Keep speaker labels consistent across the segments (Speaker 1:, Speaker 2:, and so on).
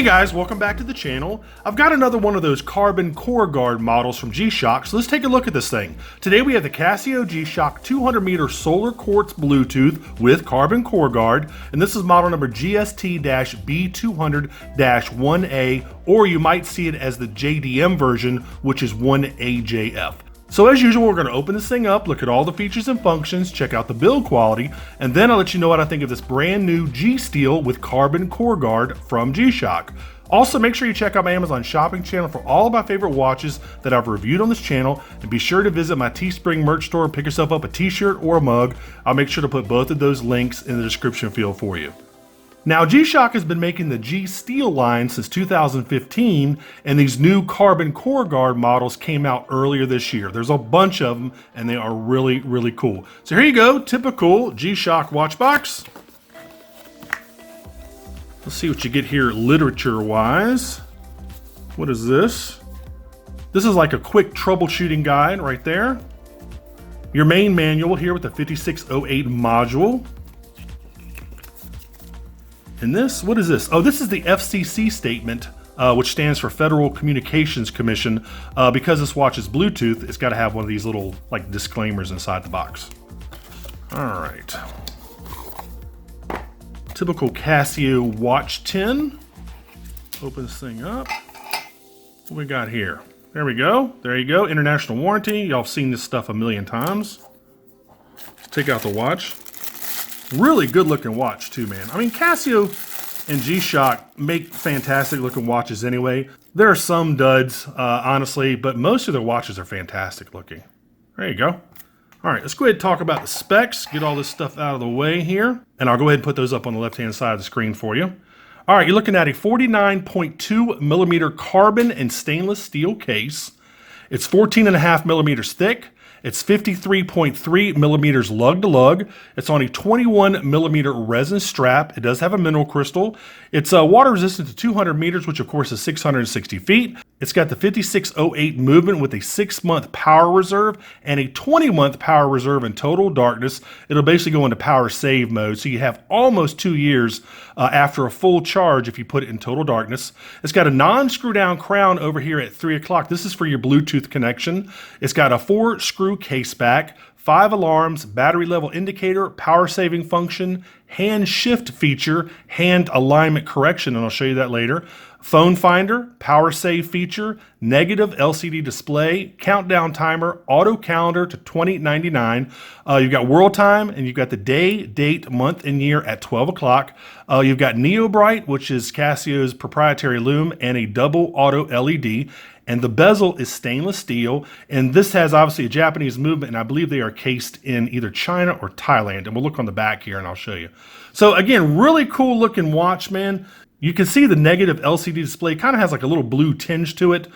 Speaker 1: guys, welcome back to the channel. I've got another one of those carbon core guard models from G-Shock, so let's take a look at this thing. Today we have the Casio G-Shock 200 meter solar quartz Bluetooth with carbon core guard, and this is model number GST-B200-1A, or you might see it as the JDM version, which is 1AJF. So as usual, we're going to open this thing up, look at all the features and functions, check out the build quality, and then I'll let you know what I think of this brand new G-Steel with carbon core guard from G-Shock. Also, make sure you check out my Amazon shopping channel for all of my favorite watches that I've reviewed on this channel, and be sure to visit my Teespring merch store and pick yourself up a t-shirt or a mug. I'll make sure to put both of those links in the description field for you. Now, G-Shock has been making the G-Steel line since 2015, and these new carbon core guard models came out earlier this year. There's a bunch of them, and they are really, really cool. So here you go, typical G-Shock watch box. Let's see what you get here literature-wise. What is this? This is like a quick troubleshooting guide right there. Your main manual here with the 5608 module. And this, what is this? Oh, this is the FCC statement, which stands for Federal Communications Commission. Because this watch is Bluetooth, it's got to have one of these little like disclaimers inside the box. All right. Typical Casio watch tin. Open this thing up. What we got here? There we go. There you go. International warranty. Y'all have seen this stuff a million times. Let's take out the watch. Really good looking watch too, man. I mean, Casio and G-Shock make fantastic looking watches anyway. There are some duds, honestly, but most of their watches are fantastic looking. There you go. All right, let's go ahead and talk about the specs, get all this stuff out of the way here, and I'll go ahead and put those up on the left-hand side of the screen for you. All right, you're looking at a 49.2 millimeter carbon and stainless steel case. It's 14.5 millimeters thick. It's 53.3 millimeters lug to lug. It's on a 21 millimeter resin strap. It does have a mineral crystal. It's water resistant to 200 meters, which of course is 660 feet. It's got the 5608 movement with a 6-month power reserve and a 20-month power reserve in total darkness. It'll basically go into power save mode, so you have almost 2 years after a full charge if you put it in total darkness. It's got a non-screw down crown over here at 3 o'clock. This is for your Bluetooth connection. It's got a 4-screw case back, 5 alarms, battery level indicator, power saving function, hand shift feature, hand alignment correction, and I'll show you that later. Phone finder, power save feature, negative LCD display, countdown timer, auto calendar to 2099. You've got world time, and you've got the day, date, month, and year at 12 o'clock. You've got Neo Bright, which is Casio's proprietary lume, and a double auto LED. And the bezel is stainless steel, and this has obviously a Japanese movement, and I believe they are cased in either China or Thailand. And we'll look on the back here and I'll show you. So again, really cool looking watch, man. You can see the negative LCD display kind of has like a little blue tinge to it.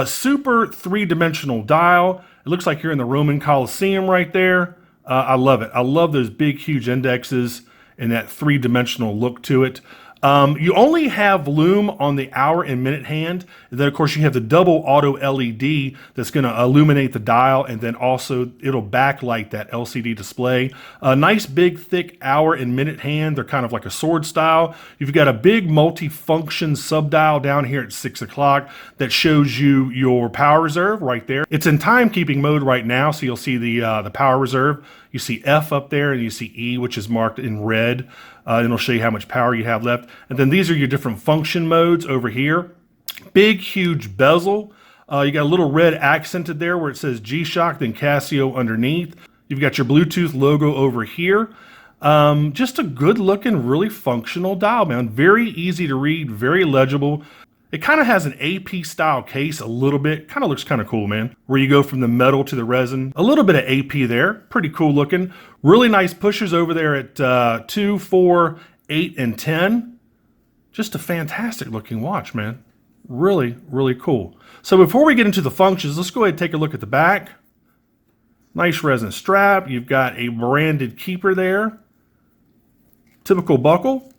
Speaker 1: Super 3-dimensional dial. It looks like you're in the Roman Colosseum right there. I love it. I love those big, huge indexes and that 3-dimensional look to it. You only have lume on the hour and minute hand. And then of course you have the double auto LED that's going to illuminate the dial, and then also it'll backlight that LCD display. A nice big thick hour and minute hand. They're kind of like a sword style. You've got a big multi-function sub-dial down here at 6 o'clock that shows you your power reserve right there. It's in timekeeping mode right now, so you'll see the power reserve. You see F up there, and you see E, which is marked in red. And it'll show you how much power you have left. And then these are your different function modes over here. Big, huge bezel. You got a little red accented there where it says G-Shock, then Casio underneath. You've got your Bluetooth logo over here. Just a good looking, really functional dial, man. Very easy to read, very legible. It kind of has an AP style case a little bit. Kind of looks kind of cool, man. Where you go from the metal to the resin. A little bit of AP there. Pretty cool looking. Really nice pushers over there at 2, 4, 8, and 10. Just a fantastic looking watch, man. Really, really cool. So before we get into the functions, let's go ahead and take a look at the back. Nice resin strap. You've got a branded keeper there. Typical buckle.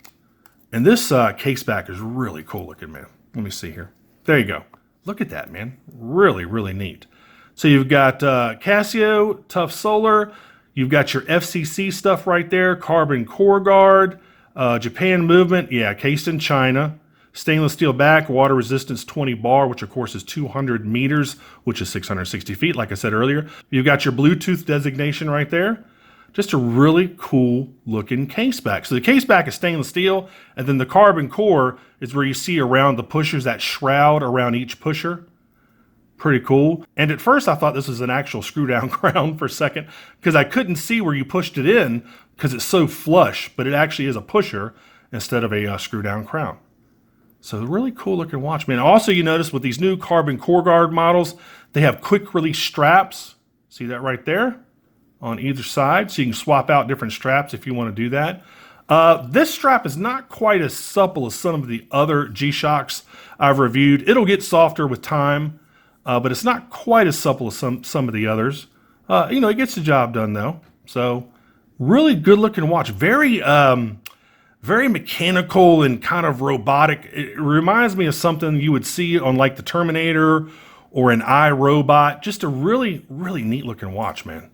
Speaker 1: And this case back is really cool looking, man. Let me see here. There you go. Look at that, man. Really, really neat. So you've got Casio, Tough Solar. You've got your FCC stuff right there. Carbon core guard. Japan movement. Yeah, cased in China. Stainless steel back, water resistance 20 bar, which of course is 200 meters, which is 660 feet, like I said earlier. You've got your Bluetooth designation right there. Just a really cool looking case back. So the case back is stainless steel, and then the carbon core is where you see around the pushers, that shroud around each pusher. Pretty cool. And at first I thought this was an actual screw down crown for a second, because I couldn't see where you pushed it in because it's so flush, but it actually is a pusher instead of a screw down crown. So really cool looking watch, man. Also, you notice with these new carbon core guard models, they have quick release straps. See that right there on either side. So you can swap out different straps if you want to do that. This strap is not quite as supple as some of the other G-Shocks I've reviewed. It'll get softer with time, but it's not quite as supple as some of the others. It gets the job done though. So really good looking watch. Very mechanical and kind of robotic. It reminds me of something you would see on like the Terminator or an iRobot. Just a really, really neat looking watch, man.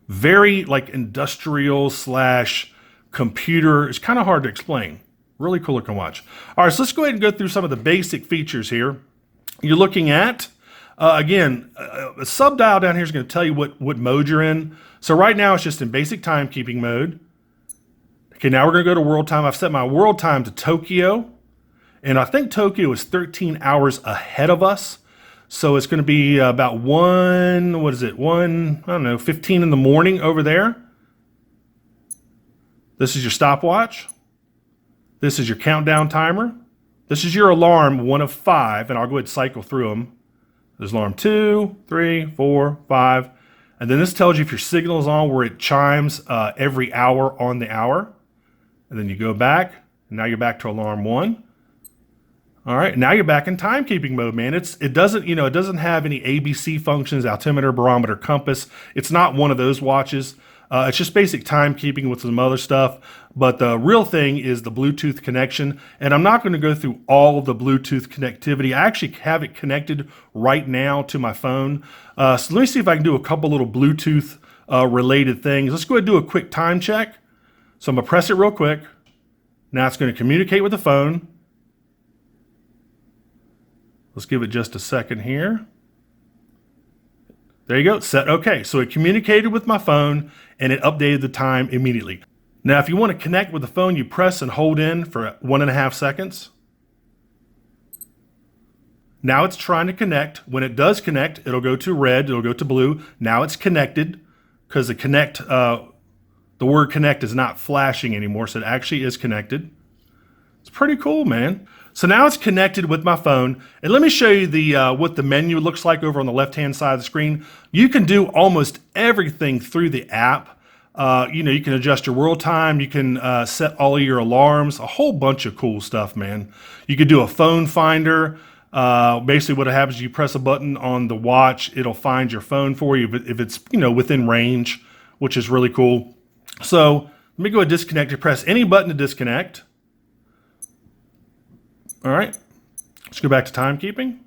Speaker 1: Very like industrial / computer. It's kind of hard to explain. Really cool looking watch. All right, so let's go ahead and go through some of the basic features here. You're looking at, again, a sub dial down here is going to tell you what mode you're in. So right now it's just in basic timekeeping mode. Okay, now we're going to go to world time. I've set my world time to Tokyo, and I think Tokyo is 13 hours ahead of us. So it's going to be about 15 in the morning over there. This is your stopwatch. This is your countdown timer. This is your alarm, 1 of 5, and I'll go ahead and cycle through them. There's alarm 2, 3, 4, 5, and then this tells you if your signal is on, where it chimes every hour on the hour. And then you go back, and now you're back to alarm 1. All right, now you're back in timekeeping mode, man. It doesn't have any ABC functions, altimeter, barometer, compass. It's not one of those watches. It's just basic timekeeping with some other stuff. But the real thing is the Bluetooth connection. And I'm not going to go through all of the Bluetooth connectivity. I actually have it connected right now to my phone. So let me see if I can do a couple little Bluetooth related things. Let's go ahead and do a quick time check. So I'm going to press it real quick. Now it's going to communicate with the phone. Let's give it just a second here. There you go, set okay. So it communicated with my phone and it updated the time immediately. Now if you want to connect with the phone, you press and hold in for 1.5 seconds. Now it's trying to connect. When it does connect, it'll go to red, it'll go to blue. Now it's connected because the word connect is not flashing anymore, so it actually is connected. It's pretty cool, man. So now it's connected with my phone, and let me show you what the menu looks like over on the left-hand side of the screen. You can do almost everything through the app. You can adjust your world time, you can set all of your alarms, a whole bunch of cool stuff, man. You could do a phone finder. Basically what happens is you press a button on the watch, it'll find your phone for you if it's within range, which is really cool. So let me go ahead and disconnect it. Press any button to disconnect. All right, let's go back to timekeeping.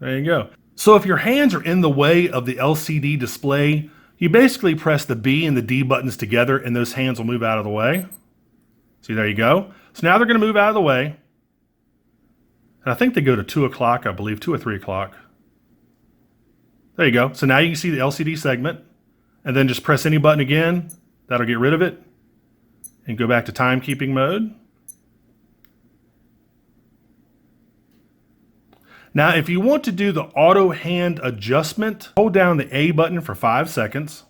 Speaker 1: There you go. So if your hands are in the way of the LCD display, you basically press the B and the D buttons together and those hands will move out of the way. See, there you go. So now they're going to move out of the way. And I think they go to 2 o'clock, I believe, 2 or 3 o'clock. There you go. So now you can see the LCD segment, and then just press any button again. That'll get rid of it. And go back to timekeeping mode. Now, if you want to do the auto hand adjustment, hold down the A button for 5 seconds.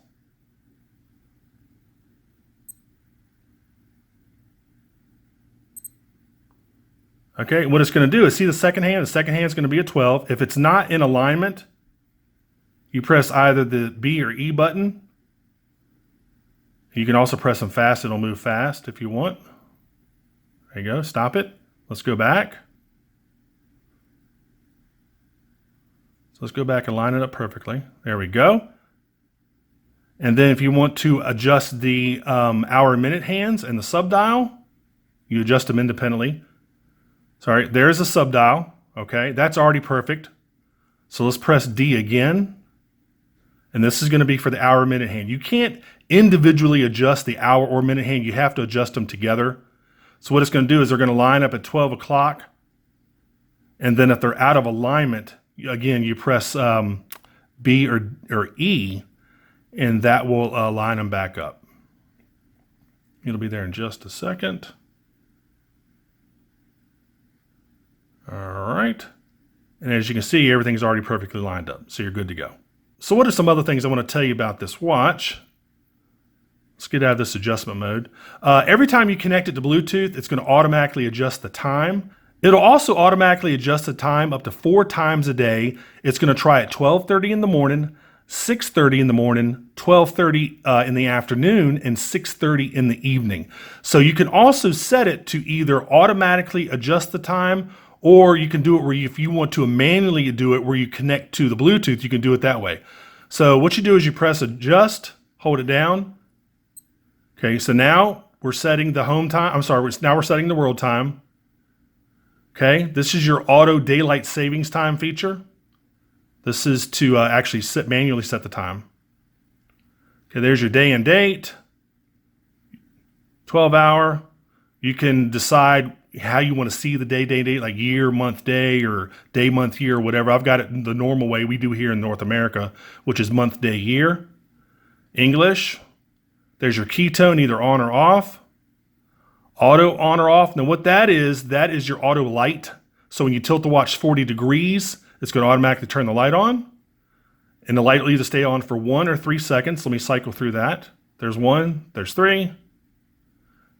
Speaker 1: Okay, what it's going to do is see the second hand. The second hand is going to be a 12. If it's not in alignment, you press either the B or E button. You can also press them fast. It'll move fast if you want. There you go. Stop it. Let's go back. Let's go back and line it up perfectly. There we go. And then if you want to adjust the hour-minute hands and the sub-dial, you adjust them independently. Sorry, there's a sub-dial. Okay, that's already perfect. So let's press D again. And this is going to be for the hour-minute hand. You can't individually adjust the hour or minute hand. You have to adjust them together. So what it's going to do is they're going to line up at 12 o'clock. And then if they're out of alignment, again, you press B or E, and that will line them back up. It'll be there in just a second. All right. And as you can see, everything's already perfectly lined up, so you're good to go. So what are some other things I want to tell you about this watch? Let's get out of this adjustment mode. Every time you connect it to Bluetooth, it's going to automatically adjust the time. It'll also automatically adjust the time up to 4 times a day. It's going to try at 12:30 in the morning, 6:30 in the morning, 12:30 in the afternoon, and 6:30 in the evening. So you can also set it to either automatically adjust the time, or you can do it where if you want to manually do it where you connect to the Bluetooth, you can do it that way. So what you do is you press adjust, hold it down. Okay, so now we're setting the home time. I'm sorry, now we're setting the world time. Okay, this is your auto daylight savings time feature. This is to actually manually set the time. Okay, there's your day and date, 12 hour. You can decide how you want to see the day, date, like year, month, day, or day, month, year, whatever. I've got it the normal way we do here in North America, which is month, day, year. English. There's your ketone, either on or off. Auto on or off. Now what that is your auto light. So when you tilt the watch 40 degrees, it's going to automatically turn the light on. And the light will either stay on for 1 or 3 seconds. Let me cycle through that. There's 1, there's 3.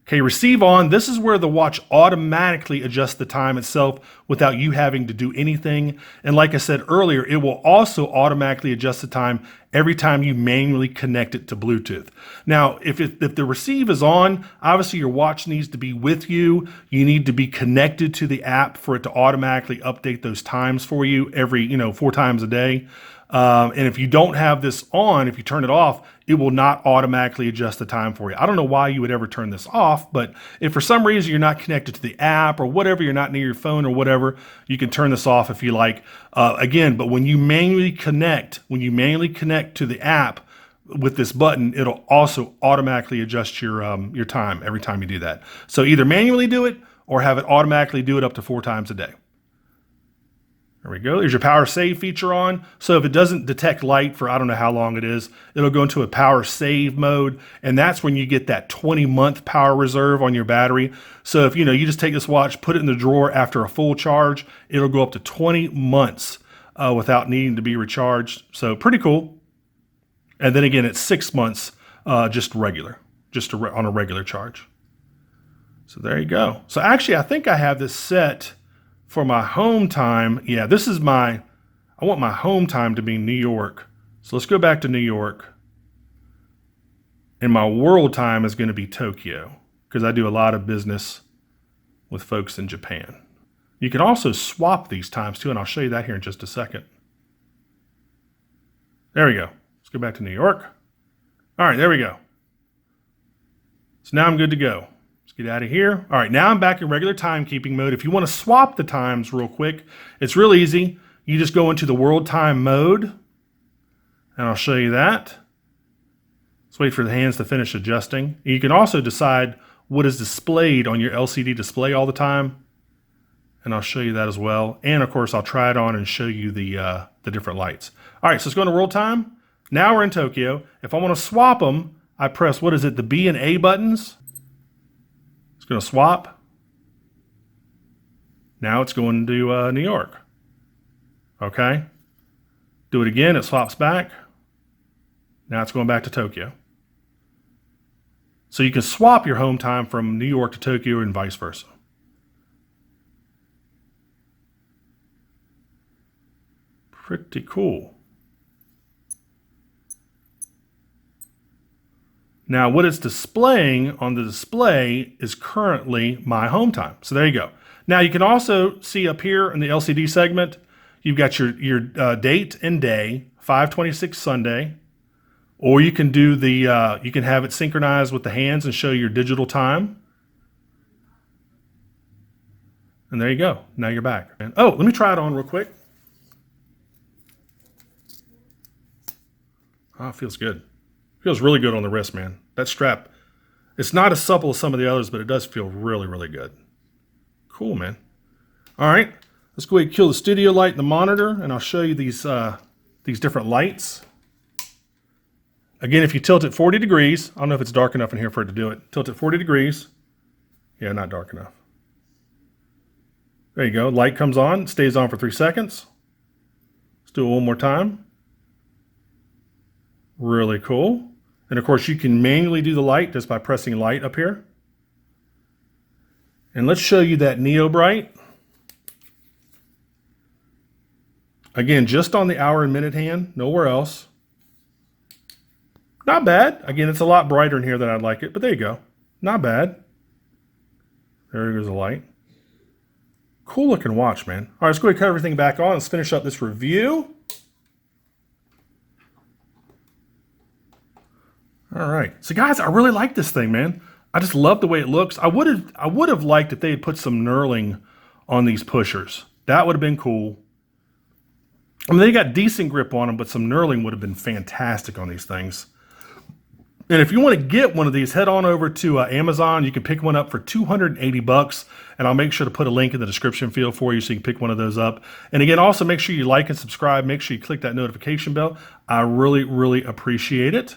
Speaker 1: Okay, receive on. This is where the watch automatically adjusts the time itself without you having to do anything. And like I said earlier, it will also automatically adjust the time every time you manually connect it to Bluetooth. Now, if the receive is on, obviously your watch needs to be with you. You need to be connected to the app for it to automatically update those times for you every, 4 times a day. And if you don't have this on, if you turn it off, it will not automatically adjust the time for you. I don't know why you would ever turn this off, but if for some reason you're not connected to the app or whatever, you're not near your phone or whatever, you can turn this off if you like. Again, but when you manually connect to the app with this button, it'll also automatically adjust your time every time you do that. So either manually do it or have it automatically do it up to 4 times a day. There we go. There's your power save feature on. So if it doesn't detect light for I don't know how long it is, it'll go into a power save mode. And that's when you get that 20-month power reserve on your battery. So if you just take this watch, put it in the drawer after a full charge, it'll go up to 20 months without needing to be recharged. So pretty cool. And then again, it's 6 months just regular, on a regular charge. So there you go. So actually, I think I have this set for my home time. Yeah, I want my home time to be New York. So let's go back to New York. And my world time is going to be Tokyo because I do a lot of business with folks in Japan. You can also swap these times too, and I'll show you that here in just a second. There we go. Let's go back to New York. All right, there we go. So now I'm good to go. Let's get out of here. All right, now I'm back in regular timekeeping mode. If you want to swap the times real quick, it's real easy. You just go into the world time mode, and I'll show you that. Let's wait for the hands to finish adjusting. You can also decide what is displayed on your LCD display all the time, and I'll show you that as well. And of course, I'll try it on and show you the different lights. All right, so let's go into world time. Now we're in Tokyo. If I want to swap them, I press, the B and A buttons. It's going to swap. Now it's going to New York. Okay. Do it again. It swaps back. Now it's going back to Tokyo. So you can swap your home time from New York to Tokyo and vice versa. Pretty cool. Now, what it's displaying on the display is currently my home time. So there you go. Now, you can also see up here in the LCD segment, you've got your date and day, 5/26 Sunday, or you can do you can have it synchronized with the hands and show your digital time. And there you go. Now you're back. And, oh, let me try it on real quick. Oh, it feels good. Feels really good on the wrist, man. That strap, it's not as supple as some of the others, but it does feel really, really good. Cool, man. All right, Let's go ahead and kill the studio light in the monitor, and I'll show you these different lights. Again, if you tilt it 40 degrees, I don't know if it's dark enough in here for it to do it. Tilt it 40 degrees. Yeah, not dark enough. There you go. Light comes on, stays on for 3 seconds. Let's do it one more time. Really cool. And of course, you can manually do the light just by pressing light up here. And let's show you that Neo Bright. Again, just on the hour and minute hand, nowhere else. Not bad. Again, it's a lot brighter in here than I'd like it, but there you go. Not bad. There goes the light. Cool looking watch, man. All right, let's go ahead and cut everything back on. Let's finish up this review. All right. So guys, I really like this thing, man. I just love the way it looks. I would have liked if they had put some knurling on these pushers. That would have been cool. I mean, they got decent grip on them, but some knurling would have been fantastic on these things. And if you want to get one of these, head on over to Amazon. You can pick one up for 280 bucks, and I'll make sure to put a link in the description field for you so you can pick one of those up. And again, also make sure you like and subscribe. Make sure you click that notification bell. I really, really appreciate it.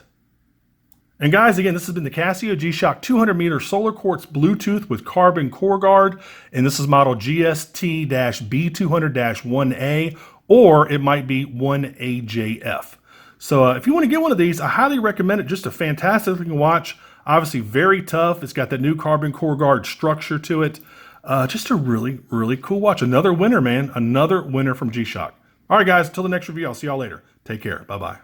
Speaker 1: And guys, again, this has been the Casio G-Shock 200 meter solar quartz Bluetooth with carbon core guard. And this is model GST-B200-1A, or it might be 1AJF. So if you want to get one of these, I highly recommend it. Just a fantastic looking watch. Obviously very tough. It's got that new carbon core guard structure to it. Just a really, really cool watch. Another winner, man. Another winner from G-Shock. All right, guys, until the next review, I'll see y'all later. Take care. Bye-bye.